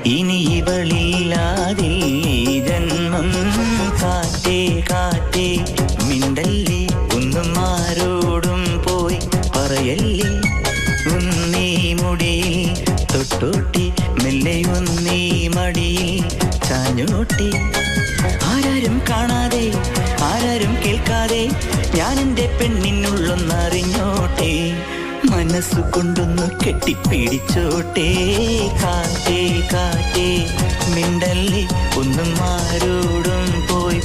ഇനി ഇവളില്ലാതെ ജന്മം. കാറ്റേ കാറ്റേ മിണ്ടല്ലേ, ഒന്നും ആരോടും പോയി പറയല്ലേ. ഒന്നീ മുടിയിൽ തൊട്ടോട്ടി, മെല്ലെ ഒന്നീ മടിയിൽ ചാഞ്ഞോട്ടി. ആരാരും കാണാതെ ആരാരും കേൾക്കാതെ ഞാൻ എൻ്റെ പെണ്ണിനുള്ളൊന്നറിഞ്ഞോട്ടെ. മനസ്സുകൊണ്ടൊന്ന് കെട്ടിപ്പിടിച്ചോട്ടെ. കാറ്റേ കാറ്റേ മിണ്ടല്ലേ, ഒന്നും ആരോടും പോയി